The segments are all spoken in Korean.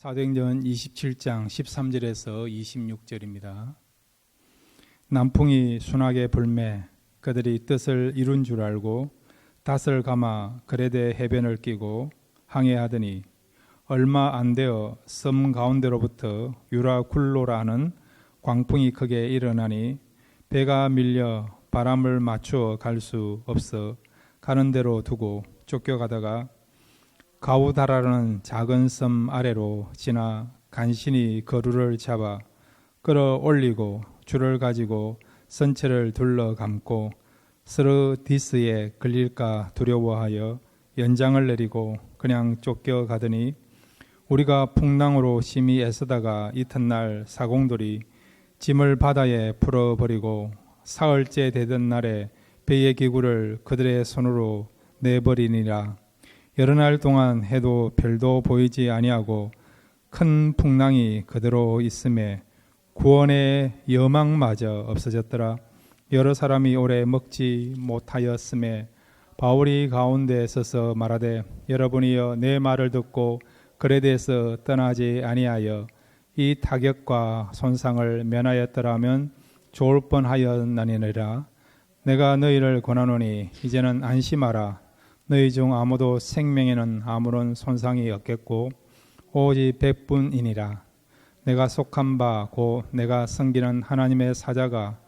사도행전 27장 13절에서 26절입니다. 남풍이 순하게 불매 그들이 뜻을 이룬 줄 알고 닷을 감아 그레데 해변을 끼고 항해하더니 얼마 안 되어 섬 가운데로부터 유라굴로라 하는 광풍이 크게 일어나니 배가 밀려 바람을 맞추어 갈 수 없어 가는 대로 두고 쫓겨가다가 가우다라는 작은 섬 아래로 지나 간신히 거루를 잡아 끌어올리고 줄을 가지고 선체를 둘러 감고 스르디스에 걸릴까 두려워하여 연장을 내리고 그냥 쫓겨가더니 우리가 풍랑으로 심히 애쓰다가 이튿날 사공들이 짐을 바다에 풀어버리고 사흘째 되던 날에 배의 기구를 그들의 손으로 내버리니라. 여러 날 동안 해도 별도 보이지 아니하고 큰 풍랑이 그대로 있음에 구원의 여망마저 없어졌더라. 여러 사람이 오래 먹지 못하였음에 바울이 가운데 서서 말하되 여러분이여 내 말을 듣고 그레데에서 떠나지 아니하여 이 타격과 손상을 면하였더라면 좋을 뻔하였나니라. 내가 너희를 권하노니 이제는 안심하라. 너희 중 아무도 생명에는 아무런 손상이 없겠고 오직 백분이니라. 내가 속한 바 곧 내가 섬기는 하나님의 사자가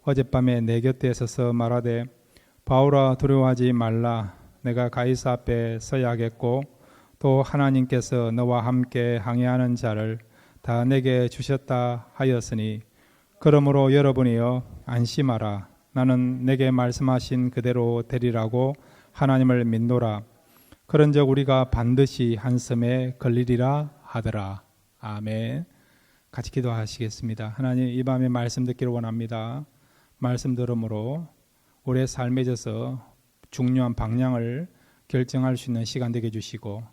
어젯밤에 내 곁에 서서 말하되 바울아 두려워하지 말라. 내가 가이사 앞에 서야겠고 또 하나님께서 너와 함께 항해하는 자를 다 내게 주셨다 하였으니 그러므로 여러분이여 안심하라. 나는 내게 말씀하신 그대로 되리라고 하나님을 믿노라. 그런즉 우리가 반드시 한 섬에 걸리리라 하더라. 아멘. 같이 기도하시겠습니다. 하나님, 이 밤에 말씀 듣기를 원합니다. 말씀 들음으로 우리의 삶에 있어서 중요한 방향을 결정할 수 있는 시간 되게 해주시고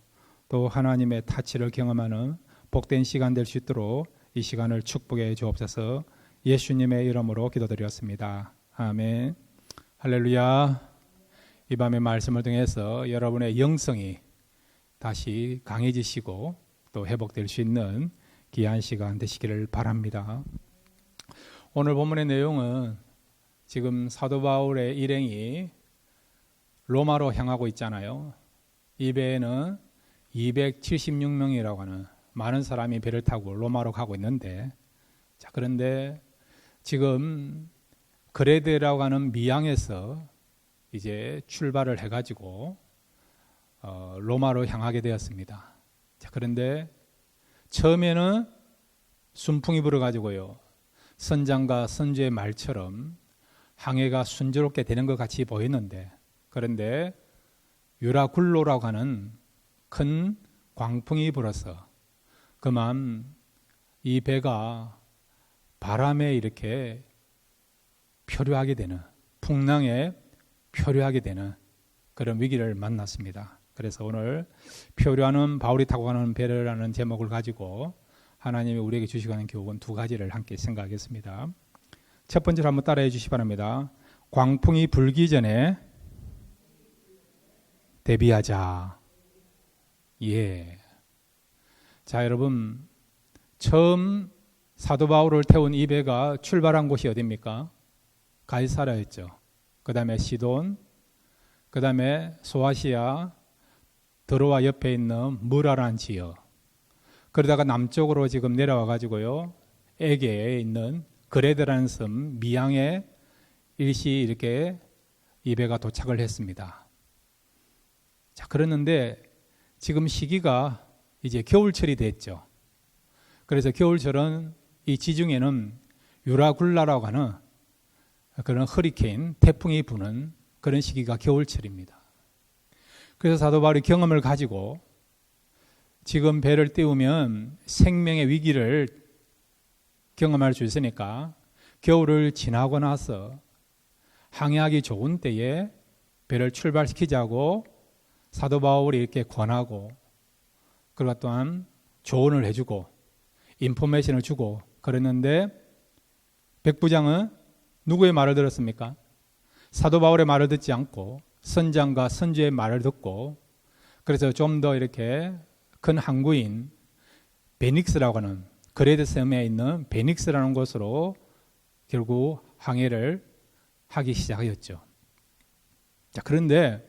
또 하나님의 타치를 경험하는 복된 시간 될 수 있도록 이 시간을 축복해 주옵소서. 예수님의 이름으로 기도드렸습니다. 아멘. 할렐루야. 이 밤의 말씀을 통해서 여러분의 영성이 다시 강해지시고 또 회복될 수 있는 귀한 시간 되시기를 바랍니다. 오늘 본문의 내용은 지금 사도 바울의 일행이 로마로 향하고 있잖아요. 이 배에는 276명이라고 하는 많은 사람이 배를 타고 로마로 가고 있는데, 자, 그런데 지금 그레데라고 하는 미항에서 이제 출발을 해가지고 로마로 향하게 되었습니다. 자, 그런데 처음에는 순풍이 불어가지고요, 선장과 선주의 말처럼 항해가 순조롭게 되는 것 같이 보이는데, 그런데 유라굴로라고 하는 큰 광풍이 불어서 그만 이 배가 바람에 이렇게 표류하게 되는, 풍랑에 표류하게 되는 그런 위기를 만났습니다. 그래서 오늘 표류하는 바울이 타고 가는 배라는 제목을 가지고 하나님이 우리에게 주시고 하는 교훈 두 가지를 함께 생각하겠습니다. 첫 번째로 한번 따라해 주시기 바랍니다. 광풍이 불기 전에 대비하자. 예. 자, 여러분, 처음 사도 바울을 태운 이 배가 출발한 곳이 어디입니까? 가이사랴였죠. 그 다음에 시돈, 그 다음에 소아시아, 드로아 옆에 있는 무라라는 지역, 그러다가 남쪽으로 지금 내려와 가지고요, 에게에 있는 그레데라는 섬 미항에 일시 이렇게 이 배가 도착을 했습니다. 자, 그랬는데 지금 시기가 이제 겨울철이 됐죠. 그래서 겨울철은 이 지중해는 유라굴라라고 하는 그런 허리케인, 태풍이 부는 그런 시기가 겨울철입니다. 그래서 사도 바울이 경험을 가지고 지금 배를 띄우면 생명의 위기를 경험할 수 있으니까 겨울을 지나고 나서 항해하기 좋은 때에 배를 출발시키자고 사도 바울이 이렇게 권하고, 그리고 또한 조언을 해주고 인포메이션을 주고 그랬는데, 백부장은 누구의 말을 들었습니까? 사도 바울의 말을 듣지 않고 선장과 선주의 말을 듣고, 그래서 좀 더 이렇게 큰 항구인 베닉스라고 하는 그레데 섬에 있는 베닉스라는 곳으로 결국 항해를 하기 시작하였죠. 자, 그런데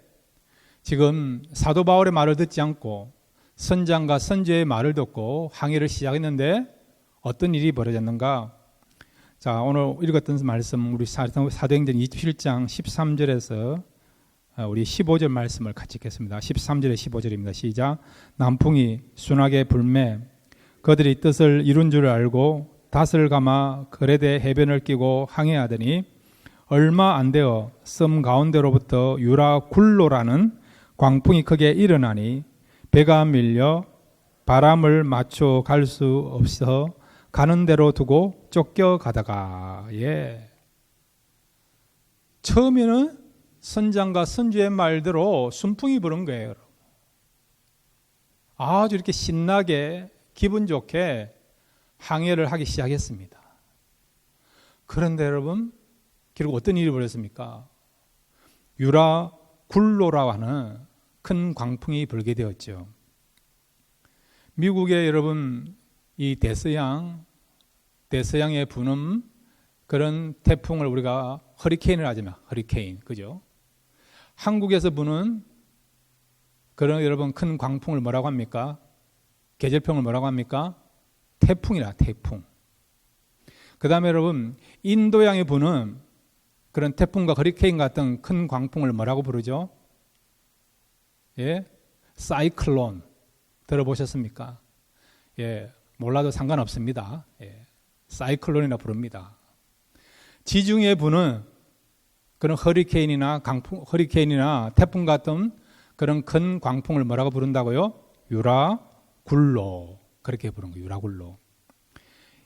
지금 사도 바울의 말을 듣지 않고 선장과 선주의 말을 듣고 항해를 시작했는데 어떤 일이 벌어졌는가? 자, 오늘 읽었던 말씀 우리 사도행전 27장 13절에서 우리 15절 말씀을 같이 읽겠습니다. 13절에 15절입니다. 시작. 남풍이 순하게 불매 그들이 뜻을 이룬 줄 알고 닷을 감아 그레데 해변을 끼고 항해하더니 얼마 안 되어 섬 가운데로부터 유라굴로라는 광풍이 크게 일어나니 배가 밀려 바람을 맞춰 갈 수 없어 가는 대로 두고 쫓겨가다가 처음에는 선장과 선주의 말대로 순풍이 부는 거예요. 아주 이렇게 신나게 기분 좋게 항해를 하기 시작했습니다. 그런데 여러분 결국 어떤 일이 벌어졌습니까? 유라굴로라고 하는 큰 광풍이 불게 되었죠. 미국의 여러분 이 대서양에 부는 그런 태풍을 우리가 허리케인을 하지만 허리케인, 그죠? 한국에서 부는 그런 여러분 큰 광풍을 뭐라고 합니까? 계절풍을 뭐라고 합니까? 태풍이라 태풍. 그 다음에 여러분 인도양에 부는 그런 태풍과 허리케인 같은 큰 광풍을 뭐라고 부르죠? 사이클론 들어보셨습니까? 몰라도 상관없습니다. 사이클론이라 부릅니다. 지중해 부는 그런 허리케인이나 태풍 같은 그런 큰 광풍을 뭐라고 부른다고요? 유라굴로. 그렇게 부르는 거예요. 유라굴로.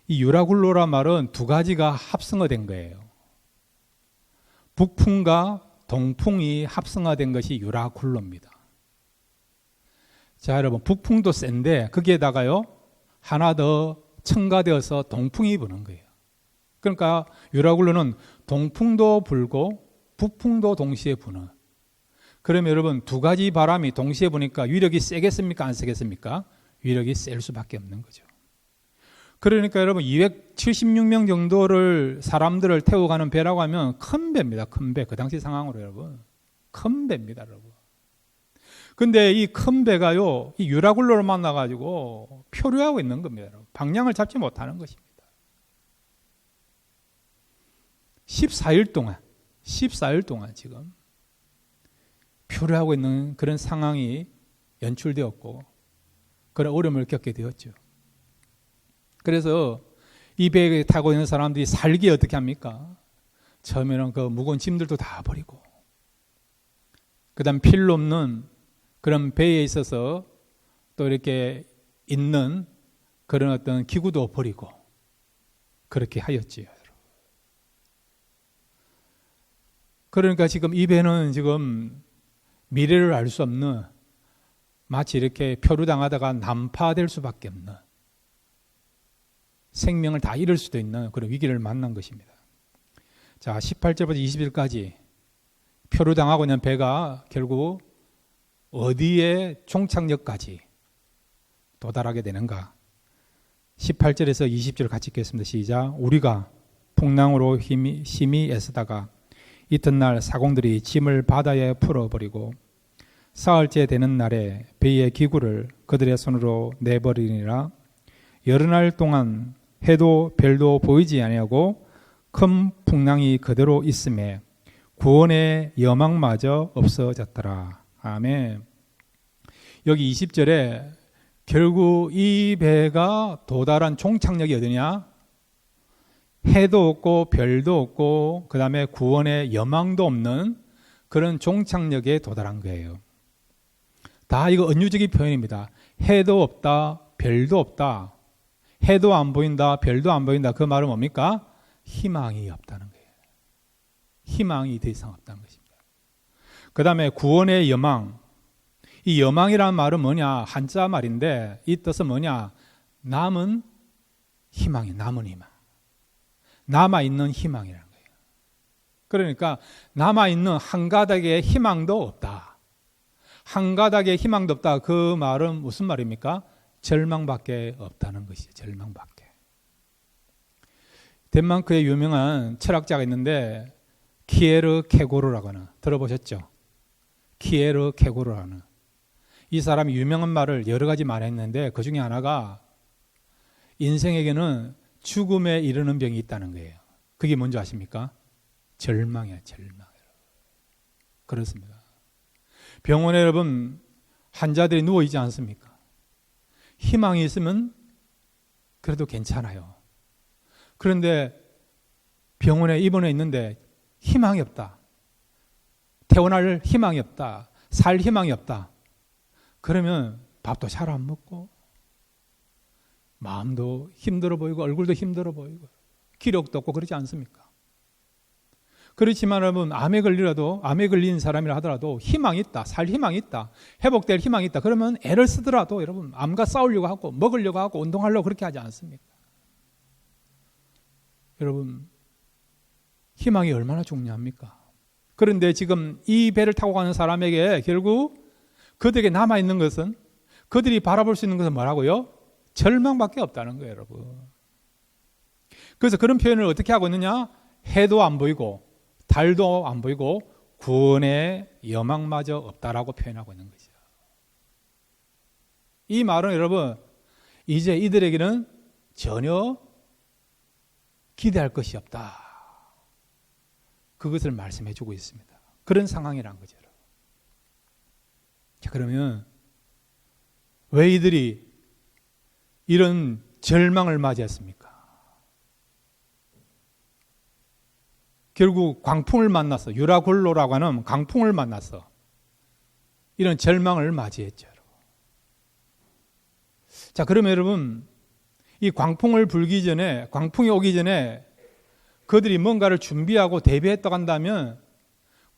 이 유라굴로란 말은 두 가지가 합성화된 거예요. 북풍과 동풍이 합성화된 것이 유라굴로입니다. 자, 여러분 북풍도 센데 거기에다가요 하나 더 첨가되어서 동풍이 부는 거예요. 그러니까 유라굴로는 동풍도 불고 북풍도 동시에 부는. 그러면 여러분 두 가지 바람이 동시에 부니까 위력이 세겠습니까? 안 세겠습니까? 위력이 셀 수밖에 없는 거죠. 그러니까 여러분 276명 정도를 사람들을 태워가는 배라고 하면 큰 배입니다. 큰 배. 그 당시 상황으로 여러분 큰 배입니다. 여러분. 근데 이 큰 배가요 이 유라굴로를 만나가지고 표류하고 있는 겁니다. 여러분. 방향을 잡지 못하는 것입니다. 14일 동안 지금 표류하고 있는 그런 상황이 연출되었고 그런 어려움을 겪게 되었죠. 그래서 이 배에 타고 있는 사람들이 살기에 어떻게 합니까? 처음에는 그 무거운 짐들도 다 버리고 그 다음 필요 없는 그런 배에 있어서 또 이렇게 있는 그런 어떤 기구도 버리고 그렇게 하였지요. 그러니까 지금 이 배는 지금 미래를 알 수 없는 마치 이렇게 표류당하다가 난파될 수밖에 없는 생명을 다 잃을 수도 있는 그런 위기를 만난 것입니다. 자, 18절부터 20절까지 표류당하고 있는 배가 결국 어디에 종착역까지 도달하게 되는가? 18절에서 20절 같이 읽겠습니다. 시작. 우리가 풍랑으로 심히 애쓰다가 이튿날 사공들이 짐을 바다에 풀어버리고 사흘째 되는 날에 배의 기구를 그들의 손으로 내버리니라. 여러 날 동안 해도 별도 보이지 아니하고 큰 풍랑이 그대로 있음에 구원의 여망마저 없어졌더라. 아멘. 여기 20절에 결국 이 배가 도달한 종착역이 어디냐? 해도 없고 별도 없고 그 다음에 구원의 여망도 없는 그런 종착역에 도달한 거예요. 다 이거 은유적인 표현입니다. 해도 없다, 별도 없다. 해도 안 보인다, 별도 안 보인다. 그 말은 뭡니까? 희망이 없다는 거예요. 희망이 더 이상 없다는 것입니다. 그 다음에 구원의 여망. 이 여망이라는 말은 뭐냐? 한자 말인데 이 뜻은 뭐냐? 남은 희망이, 남은 희망. 남아있는 희망이라는 거예요. 그러니까 남아있는 한 가닥의 희망도 없다. 한 가닥의 희망도 없다. 그 말은 무슨 말입니까? 절망밖에 없다는 것이죠. 절망밖에. 덴마크에 유명한 철학자가 있는데 키에르 케고르라고 하는, 들어보셨죠? 키에르 케고르라는 이 사람이 유명한 말을 여러 가지 말했는데 그 중에 하나가 인생에게는 죽음에 이르는 병이 있다는 거예요. 그게 뭔지 아십니까? 절망이에요. 절망. 그렇습니다. 병원에 여러분 환자들이 누워있지 않습니까? 희망이 있으면 그래도 괜찮아요. 그런데 병원에 입원해 있는데 희망이 없다. 태어날 희망이 없다. 살 희망이 없다. 그러면 밥도 잘 안 먹고 마음도 힘들어 보이고 얼굴도 힘들어 보이고 기력도 없고 그러지 않습니까? 그렇지만 여러분 암에 걸린 사람이라 하더라도 희망이 있다. 살 희망이 있다. 회복될 희망이 있다. 그러면 애를 쓰더라도 여러분 암과 싸우려고 하고 먹으려고 하고 운동하려고 그렇게 하지 않습니까? 여러분 희망이 얼마나 중요합니까? 그런데 지금 이 배를 타고 가는 사람에게 결국 그들에게 남아있는 것은, 그들이 바라볼 수 있는 것은 뭐라고요? 절망밖에 없다는 거예요, 여러분. 그래서 그런 표현을 어떻게 하고 있느냐? 해도 안 보이고 달도 안 보이고 구원의 여망마저 없다라고 표현하고 있는 거죠. 이 말은 여러분 이제 이들에게는 전혀 기대할 것이 없다. 그것을 말씀해 주고 있습니다. 그런 상황이란 거죠. 자, 그러면 왜 이들이 이런 절망을 맞이했습니까? 결국 광풍을 만났어. 유라굴로라고 하는 광풍을 만났어. 이런 절망을 맞이했죠. 자, 그러면 여러분 이 광풍을 불기 전에, 광풍이 오기 전에 그들이 뭔가를 준비하고 대비했다고 한다면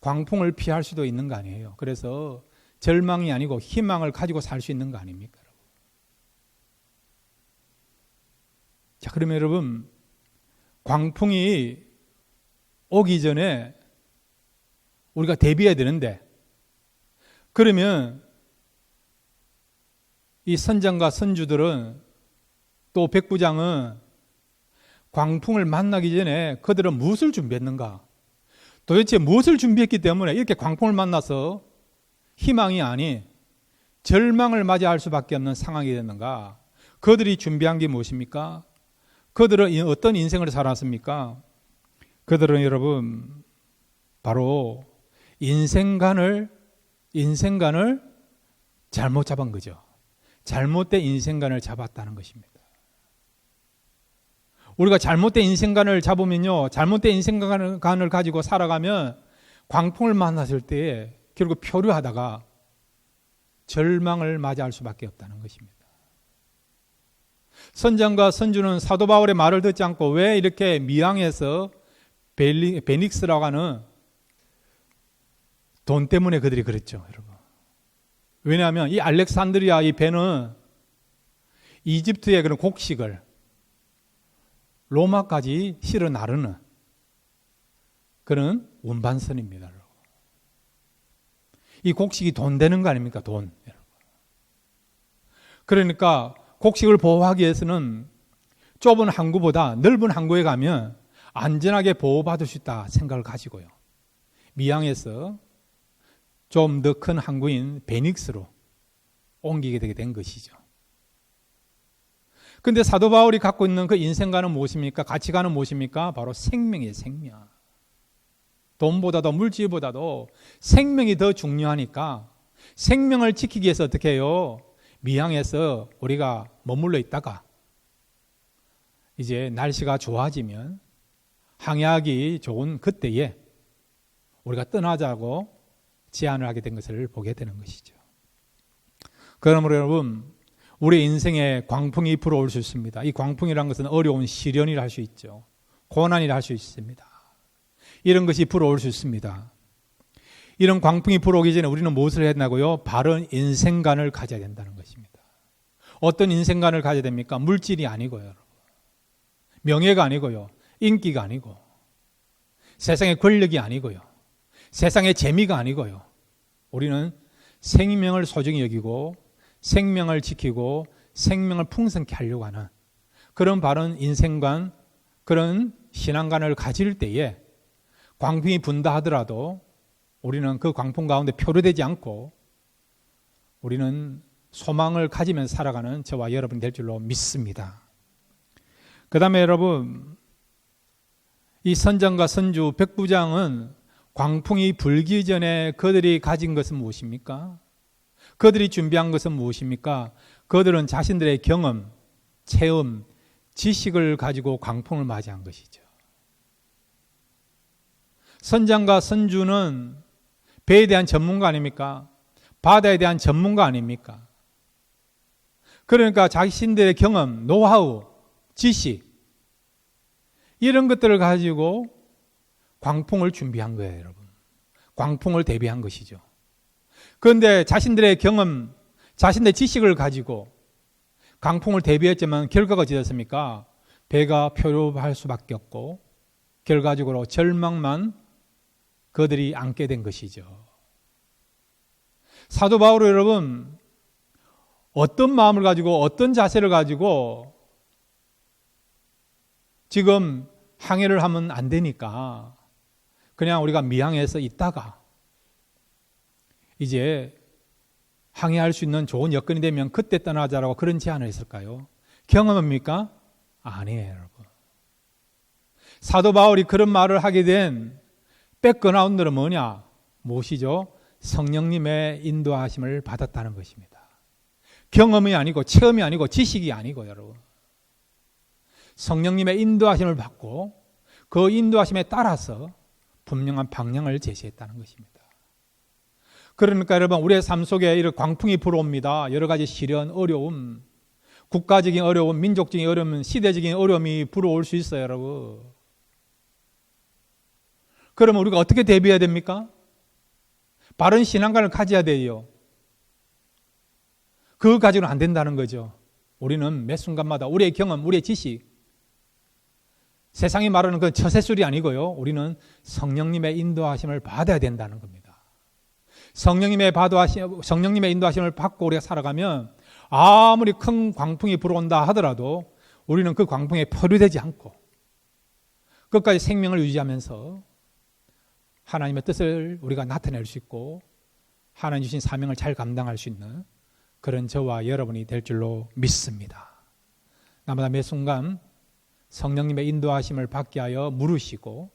광풍을 피할 수도 있는 거 아니에요. 그래서 절망이 아니고 희망을 가지고 살 수 있는 거 아닙니까? 자, 그러면 여러분 광풍이 오기 전에 우리가 대비해야 되는데, 그러면 이 선장과 선주들은 또 백부장은 광풍을 만나기 전에 그들은 무엇을 준비했는가? 도대체 무엇을 준비했기 때문에 이렇게 광풍을 만나서 희망이 아닌 절망을 맞이할 수밖에 없는 상황이 됐는가? 그들이 준비한 게 무엇입니까? 그들은 어떤 인생을 살았습니까? 그들은 여러분 바로 인생관을 잘못 잡은 거죠. 잘못된 인생관을 잡았다는 것입니다. 우리가 잘못된 인생관을 잡으면요, 잘못된 인생관을 가지고 살아가면 광풍을 만났을 때 결국 표류하다가 절망을 맞이할 수밖에 없다는 것입니다. 선장과 선주는 사도 바울의 말을 듣지 않고 왜 이렇게 미항에서 베닉스라고 하는 돈 때문에 그들이 그랬죠, 여러분. 왜냐하면 이 알렉산드리아 이 배는 이집트의 그런 곡식을 로마까지 실어 나르는 그런 운반선입니다. 이 곡식이 돈 되는 거 아닙니까? 돈. 그러니까 곡식을 보호하기 위해서는 좁은 항구보다 넓은 항구에 가면 안전하게 보호받을 수 있다 생각을 가지고요, 미항에서 좀 더 큰 항구인 베닉스로 옮기게 되게 된 것이죠. 그런데 사도 바울이 갖고 있는 그 인생관은 무엇입니까? 가치관은 무엇입니까? 바로 생명이에요. 생명. 돈보다도 물질보다도 생명이 더 중요하니까 생명을 지키기 위해서 어떻게 해요? 미항에서 우리가 머물러 있다가 이제 날씨가 좋아지면 항해하기 좋은 그때에 우리가 떠나자고 제안을 하게 된 것을 보게 되는 것이죠. 그러므로 여러분, 우리 인생에 광풍이 불어올 수 있습니다. 이 광풍이라는 것은 어려운 시련이라 할 수 있죠. 고난이라 할 수 있습니다. 이런 것이 불어올 수 있습니다. 이런 광풍이 불어오기 전에 우리는 무엇을 해야 되냐고요? 바른 인생관을 가져야 된다는 것입니다. 어떤 인생관을 가져야 됩니까? 물질이 아니고요, 명예가 아니고요, 인기가 아니고, 세상의 권력이 아니고요, 세상의 재미가 아니고요, 우리는 생명을 소중히 여기고 생명을 지키고 생명을 풍성케 하려고 하는 그런 바른 인생관, 그런 신앙관을 가질 때에 광풍이 분다 하더라도 우리는 그 광풍 가운데 표류되지 않고 우리는 소망을 가지면서 살아가는 저와 여러분이 될 줄로 믿습니다. 그 다음에 여러분, 이 선장과 선주, 백부장은 광풍이 불기 전에 그들이 가진 것은 무엇입니까? 그들이 준비한 것은 무엇입니까? 그들은 자신들의 경험, 체험, 지식을 가지고 광풍을 맞이한 것이죠. 선장과 선주는 배에 대한 전문가 아닙니까? 바다에 대한 전문가 아닙니까? 그러니까 자신들의 경험, 노하우, 지식 이런 것들을 가지고 광풍을 준비한 거예요, 여러분. 광풍을 대비한 것이죠. 그런데 자신들의 경험, 자신들의 지식을 가지고 광풍을 대비했지만 결과가 어찌됐습니까? 배가 표류할 수밖에 없고 결과적으로 절망만 그들이 안게 된 것이죠. 사도 바울이 여러분 어떤 마음을 가지고 어떤 자세를 가지고 지금 항해를 하면 안 되니까 그냥 우리가 미항에서 있다가 이제 항해할 수 있는 좋은 여건이 되면 그때 떠나자라고 그런 제안을 했을까요? 경험입니까? 아니에요, 여러분. 사도 바울이 그런 말을 하게 된 백그라운드는 뭐냐? 무엇이죠? 성령님의 인도하심을 받았다는 것입니다. 경험이 아니고 체험이 아니고 지식이 아니고 여러분. 성령님의 인도하심을 받고 그 인도하심에 따라서 분명한 방향을 제시했다는 것입니다. 그러니까 여러분 우리의 삶 속에 이런 광풍이 불어옵니다. 여러 가지 시련, 어려움, 국가적인 어려움, 민족적인 어려움, 시대적인 어려움이 불어올 수 있어요, 여러분. 그러면 우리가 어떻게 대비해야 됩니까? 바른 신앙관을 가져야 돼요. 그거 가지고는 안 된다는 거죠. 우리는 매 순간마다 우리의 경험, 우리의 지식, 세상이 말하는 그 처세술이 아니고요. 우리는 성령님의 인도하심을 받아야 된다는 겁니다. 성령님의 인도하심을 받고 우리가 살아가면 아무리 큰 광풍이 불어온다 하더라도 우리는 그 광풍에 포류되지 않고 끝까지 생명을 유지하면서 하나님의 뜻을 우리가 나타낼 수 있고 하나님 주신 사명을 잘 감당할 수 있는 그런 저와 여러분이 될 줄로 믿습니다. 나마다 매 순간 성령님의 인도하심을 받게 하여 물으시고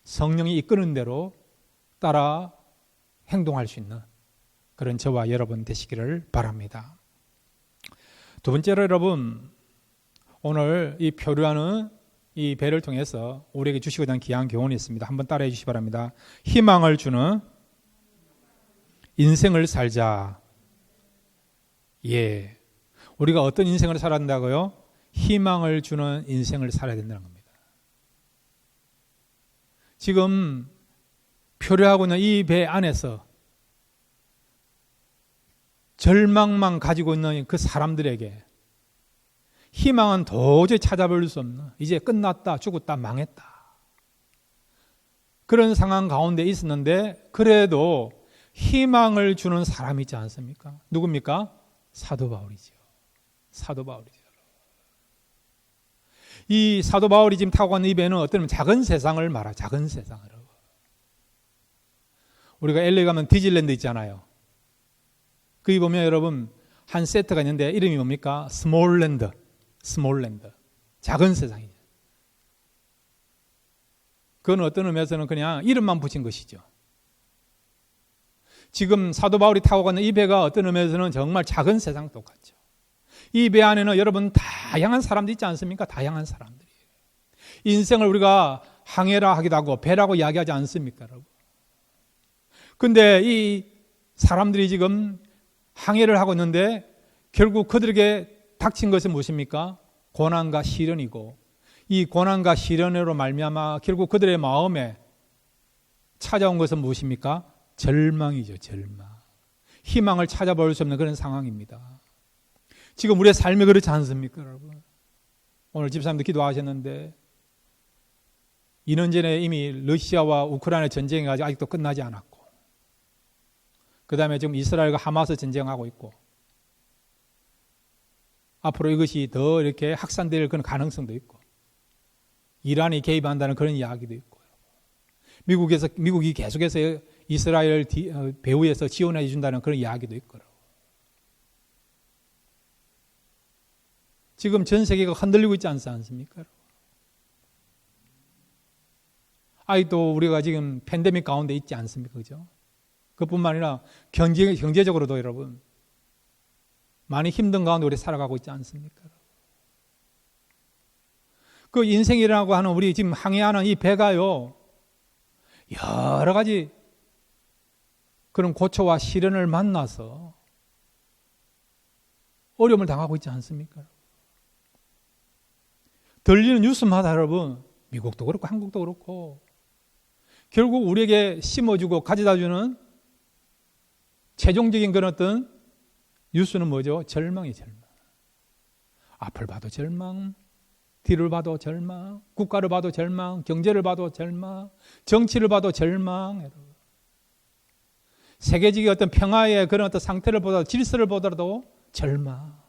성령이 이끄는 대로 따라 행동할 수 있는 그런 저와 여러분 되시기를 바랍니다. 두 번째로 여러분, 오늘 이 표류하는 이 배를 통해서 우리에게 주시고자 하는 귀한 교훈이 있습니다. 한번 따라해 주시기 바랍니다. 희망을 주는 인생을 살자. 예, 우리가 어떤 인생을 살아야 한다고요? 희망을 주는 인생을 살아야 된다는 겁니다. 지금 표류하고 있는 이 배 안에서 절망만 가지고 있는 그 사람들에게 희망은 도저히 찾아볼 수 없는, 이제 끝났다, 죽었다, 망했다, 그런 상황 가운데 있었는데 그래도 희망을 주는 사람이 있지 않습니까? 누굽니까? 사도 바울이죠. 사도 바울이죠. 이 사도 바울이 지금 타고 가는 이 배는 어떤 작은 세상을 말하, 작은 세상을. 우리가 LA 가면 디즈니랜드 있잖아요. 거기 보면 여러분 한 세트가 있는데 이름이 뭡니까? 스몰랜드. 스몰랜드. 작은 세상이죠. 그건 어떤 의미에서는 그냥 이름만 붙인 것이죠. 지금 사도 바울이 타고 가는 이 배가 어떤 의미에서는 정말 작은 세상 똑같죠. 이 배 안에는 여러분 다양한 사람들이 있지 않습니까? 다양한 사람들이. 인생을 우리가 항해라 하기도 하고 배라고 이야기하지 않습니까, 여러분? 근데 이 사람들이 지금 항해를 하고 있는데 결국 그들에게 닥친 것은 무엇입니까? 고난과 시련이고 이 고난과 시련으로 말미암아 결국 그들의 마음에 찾아온 것은 무엇입니까? 절망이죠. 절망. 희망을 찾아볼 수 없는 그런 상황입니다. 지금 우리의 삶이 그렇지 않습니까, 여러분? 오늘 집사님도 기도하셨는데 2년 전에 이미 러시아와 우크라이나 전쟁이 아직도 끝나지 않았고 그 다음에 지금 이스라엘과 하마스 전쟁하고 있고 앞으로 이것이 더 이렇게 확산될 그런 가능성도 있고, 이란이 개입한다는 그런 이야기도 있고, 미국이 계속해서 이스라엘 배후에서 지원해 준다는 그런 이야기도 있고, 지금 전 세계가 흔들리고 있지 않습니까? 아직도 우리가 지금 팬데믹 가운데 있지 않습니까? 그죠? 그뿐만 아니라 경제적으로도 여러분 많이 힘든 가운데 우리 살아가고 있지 않습니까? 그 인생이라고 하는 우리 지금 항해하는 이 배가요, 여러 가지 그런 고초와 시련을 만나서 어려움을 당하고 있지 않습니까? 들리는 뉴스마다 여러분, 미국도 그렇고 한국도 그렇고 결국 우리에게 심어주고 가져다주는 최종적인 그런 어떤 뉴스는 뭐죠? 절망이 절망. 앞을 봐도 절망, 뒤를 봐도 절망, 국가를 봐도 절망, 경제를 봐도 절망, 정치를 봐도 절망. 세계적인 어떤 평화의 그런 어떤 상태를 보더라도, 질서를 보더라도 절망.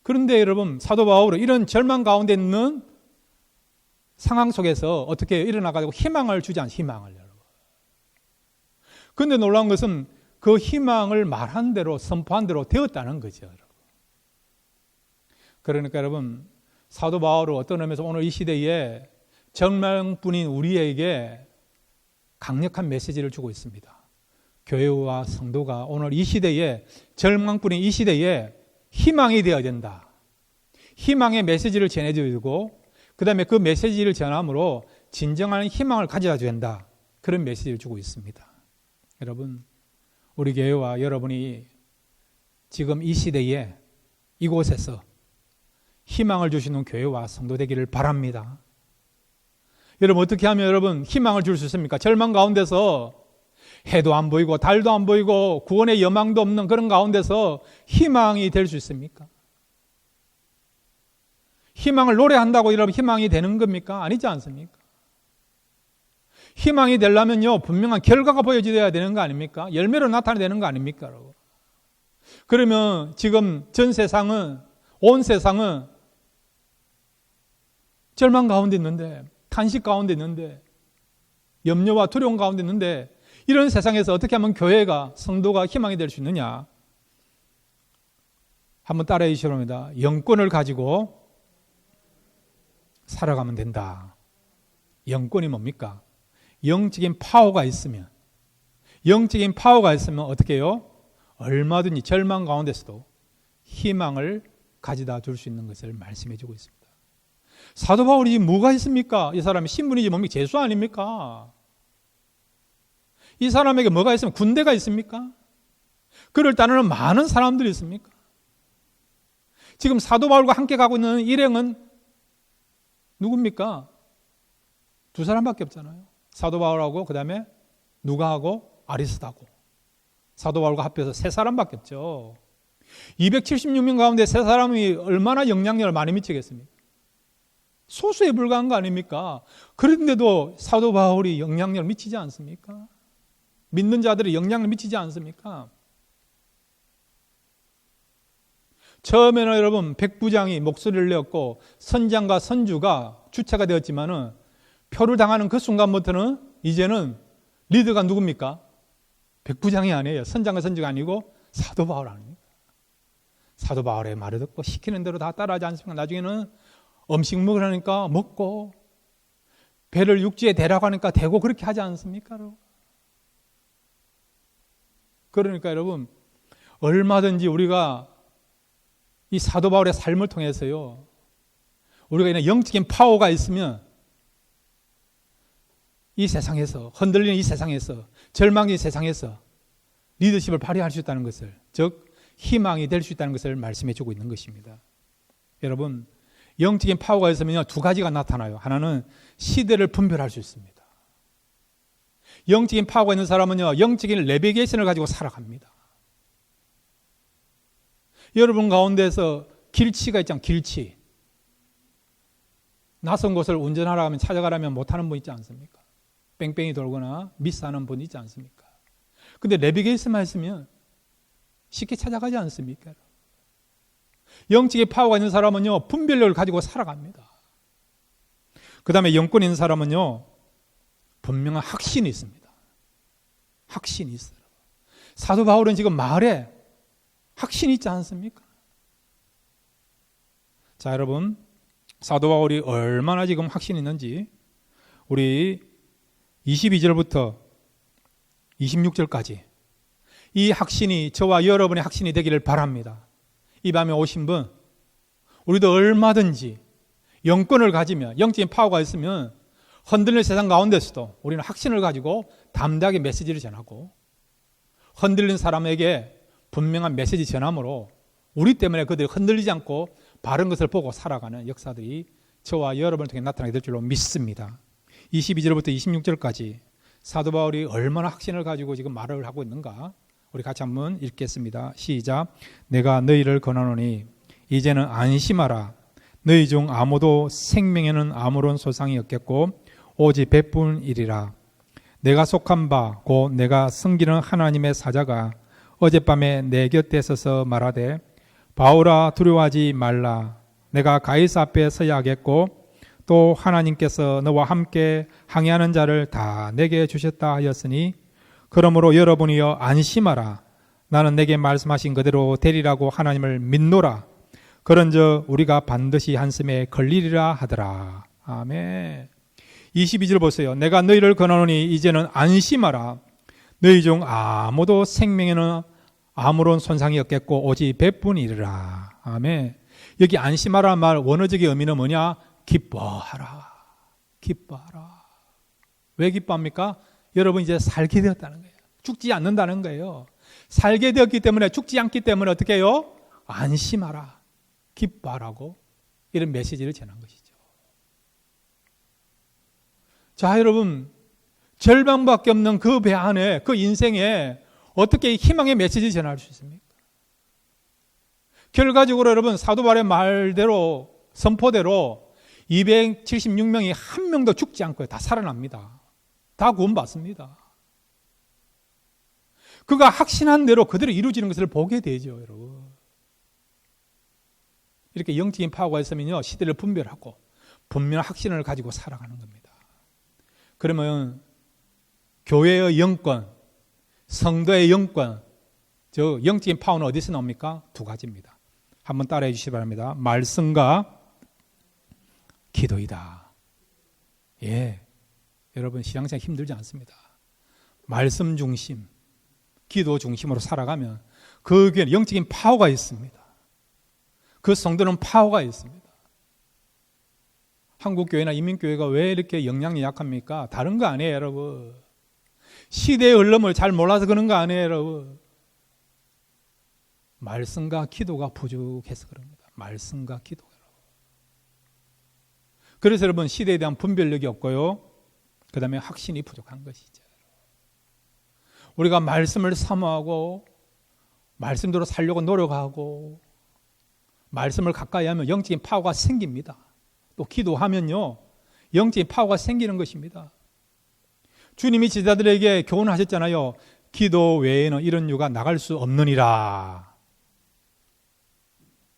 그런데 여러분, 사도 바울은 이런 절망 가운데 있는 상황 속에서 어떻게 일어나가지고 희망을 주지 않습니까? 희망을 여러분. 그런데 놀라운 것은 그 희망을 말한 대로, 선포한 대로 되었다는 거죠, 여러분. 그러니까 여러분, 사도 바울은 어떤 의미에서 오늘 이 시대에 절망뿐인 우리에게 강력한 메시지를 주고 있습니다. 교회와 성도가 오늘 이 시대에, 절망뿐인 이 시대에 희망이 되어야 된다. 희망의 메시지를 전해주고 그 다음에 그 메시지를 전함으로 진정한 희망을 가져야 된다. 그런 메시지를 주고 있습니다. 여러분, 우리 교회와 여러분이 지금 이 시대에 이곳에서 희망을 주시는 교회와 성도 되기를 바랍니다. 여러분, 어떻게 하면 여러분 희망을 줄 수 있습니까? 절망 가운데서 해도 안 보이고 달도 안 보이고 구원의 여망도 없는 그런 가운데서 희망이 될 수 있습니까? 희망을 노래한다고 여러분 희망이 되는 겁니까? 아니지 않습니까? 희망이 되려면요, 분명한 결과가 보여져야 되는 거 아닙니까? 열매로 나타내는 거 아닙니까? 그러면 지금 전 세상은, 온 세상은 절망 가운데 있는데, 탄식 가운데 있는데, 염려와 두려움 가운데 있는데, 이런 세상에서 어떻게 하면 교회가, 성도가 희망이 될 수 있느냐? 한번 따라해 주시기 바랍니다. 영권을 가지고 살아가면 된다. 영권이 뭡니까? 영적인 파워가 있으면, 영적인 파워가 있으면 어떻게 해요? 얼마든지 절망 가운데서도 희망을 가져다 줄 수 있는 것을 말씀해 주고 있습니다. 사도 바울이 뭐가 있습니까? 이 사람이 신분이지 뭡니까? 죄수 아닙니까? 이 사람에게 뭐가 있으면 군대가 있습니까? 그를 따르는 많은 사람들이 있습니까? 지금 사도 바울과 함께 가고 있는 일행은 누굽니까? 두 사람밖에 없잖아요. 사도 바울하고 그 다음에 누가하고 아리스다고. 사도 바울과 합해서 세 사람밖에 없죠. 276명 가운데 세 사람이 얼마나 영향력을 많이 미치겠습니까? 소수에 불과한 거 아닙니까? 그런데도 사도 바울이 영향력을 미치지 않습니까? 믿는 자들이 영향을 미치지 않습니까? 처음에는 여러분 백부장이 목소리를 내었고 선장과 선주가 주체가 되었지만은 표를 당하는 그 순간부터는 이제는 리더가 누굽니까? 백부장이 아니에요. 선장과 선주가 아니고 사도 바울 아닙니까? 사도 바울의 말을 듣고 시키는 대로 다 따라하지 않습니까? 나중에는 음식 먹으라니까 먹고 배를 육지에 대라고 하니까 대고 그렇게 하지 않습니까? 그러니까 여러분, 얼마든지 우리가 이 사도 바울의 삶을 통해서요, 우리가 이런 영적인 파워가 있으면 이 세상에서, 흔들리는 이 세상에서, 절망의 세상에서 리더십을 발휘할 수 있다는 것을, 즉 희망이 될 수 있다는 것을 말씀해 주고 있는 것입니다. 여러분, 영적인 파워가 있으면 두 가지가 나타나요. 하나는 시대를 분별할 수 있습니다. 영적인 파워가 있는 사람은요, 영적인 내비게이션을 가지고 살아갑니다. 여러분 가운데서 길치가 있잖아요. 길치. 낯선 곳을 운전하라 하면, 찾아가라면 못하는 분 있지 않습니까? 뺑뺑이 돌거나 미스하는 분 있지 않습니까? 근데 내비게이션만 있으면 쉽게 찾아가지 않습니까? 영적인 파워가 있는 사람은요, 분별력을 가지고 살아갑니다. 그 다음에 영권 있는 사람은요, 분명한 확신이 있습니다. 확신이 있어요. 사도 바울은 지금 말에 확신이 있지 않습니까? 자, 여러분, 사도 바울이 얼마나 지금 확신이 있는지 우리 22절부터 26절까지 이 확신이 저와 여러분의 확신이 되기를 바랍니다. 이 밤에 오신 분, 우리도 얼마든지 영권을 가지면, 영적인 파워가 있으면 흔들리는 세상 가운데서도 우리는 확신을 가지고 담대하게 메시지를 전하고, 흔들린 사람에게 분명한 메시지 전함으로 우리 때문에 그들이 흔들리지 않고 바른 것을 보고 살아가는 역사들이 저와 여러분을 통해 나타나게 될 줄로 믿습니다. 22절부터 26절까지 사도 바울이 얼마나 확신을 가지고 지금 말을 하고 있는가, 우리 같이 한번 읽겠습니다. 시작. 내가 너희를 권하노니 이제는 안심하라. 너희 중 아무도 생명에는 아무런 소상이 없겠고 오직 배뿐이리라. 내가 속한 바 곧 내가 섬기는 하나님의 사자가 어젯밤에 내 곁에 서서 말하되 바울아 두려워하지 말라. 내가 가이사 앞에 서야 하겠고 또 하나님께서 너와 함께 항해하는 자를 다 내게 주셨다 하였으니 그러므로 여러분이여 안심하라. 나는 내게 말씀하신 그대로 되리라고 하나님을 믿노라. 그런즉 우리가 반드시 한숨에 걸리리라 하더라. 아멘. 22절 보세요. 내가 너희를 권하노니 이제는 안심하라. 너희 중 아무도 생명에는 아무런 손상이 없겠고 오직 배뿐이리라. 아멘. 여기 안심하라 말 원어적인 의미는 뭐냐? 기뻐하라. 기뻐하라. 왜 기뻐합니까? 여러분 이제 살게 되었다는 거예요. 죽지 않는다는 거예요. 살게 되었기 때문에, 죽지 않기 때문에 어떻게 해요? 안심하라. 기뻐하라고 이런 메시지를 전한 것이죠. 자, 여러분, 절망밖에 없는 그 배 안에, 그 인생에 어떻게 희망의 메시지를 전할 수 있습니까? 결과적으로 여러분, 사도 바울의 말대로, 선포대로 276명이 한 명도 죽지 않고 다 살아납니다. 다 구원받습니다. 그가 확신한 대로 그대로 이루어지는 것을 보게 되죠, 여러분. 이렇게 영적인 파워가 있으면요, 시대를 분별하고 분명한 확신을 가지고 살아가는 겁니다. 그러면 교회의 영권, 성도의 영권, 저 영적인 파워는 어디서 나옵니까? 두 가지입니다. 한번 따라해 주시기 바랍니다. 말씀과 기도이다. 예, 여러분 신앙생활 힘들지 않습니다. 말씀 중심, 기도 중심으로 살아가면 그 교회는 영적인 파워가 있습니다. 그 성도는 파워가 있습니다. 한국교회나 이민교회가 왜 이렇게 영향이 약합니까? 다른 거 아니에요, 여러분. 시대의 흐름을 잘 몰라서 그런 거 아니에요, 여러분. 말씀과 기도가 부족해서 그럽니다. 말씀과 기도가. 그래서 여러분 시대에 대한 분별력이 없고요. 그 다음에 확신이 부족한 것이죠. 우리가 말씀을 사모하고 말씀대로 살려고 노력하고 말씀을 가까이 하면 영적인 파워가 생깁니다. 또 기도하면요, 영적인 파워가 생기는 것입니다. 주님이 제자들에게 교훈하셨잖아요. 기도 외에는 이런 유가 나갈 수 없느니라.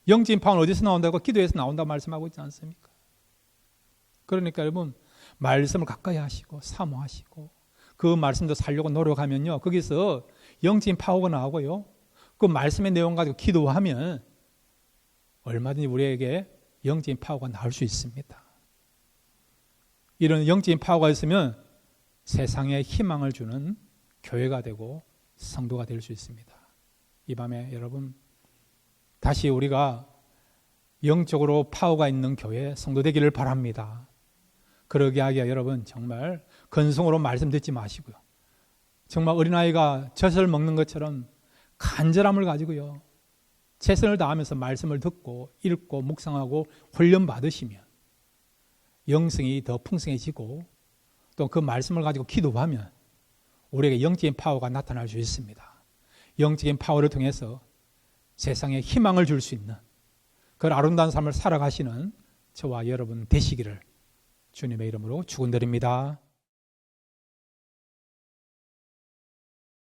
영적인 파워는 어디서 나온다고? 기도에서 나온다고 말씀하고 있지 않습니까? 그러니까 여러분 말씀을 가까이 하시고 사모하시고 그 말씀도 살려고 노력하면요, 거기서 영적인 파워가 나오고요, 그 말씀의 내용 가지고 기도하면 얼마든지 우리에게 영적인 파워가 나올 수 있습니다. 이런 영적인 파워가 있으면 세상에 희망을 주는 교회가 되고 성도가 될 수 있습니다. 이 밤에 여러분 다시 우리가 영적으로 파워가 있는 교회 성도 되기를 바랍니다. 그러게 하기에 여러분 정말 건성으로 말씀 듣지 마시고요, 정말 어린아이가 젖을 먹는 것처럼 간절함을 가지고요, 최선을 다하면서 말씀을 듣고 읽고 묵상하고 훈련 받으시면 영성이 더 풍성해지고 또 그 말씀을 가지고 기도하면 우리에게 영적인 파워가 나타날 수 있습니다. 영적인 파워를 통해서 세상에 희망을 줄 수 있는 그 아름다운 삶을 살아가시는 저와 여러분 되시기를 주님의 이름으로 축원드립니다.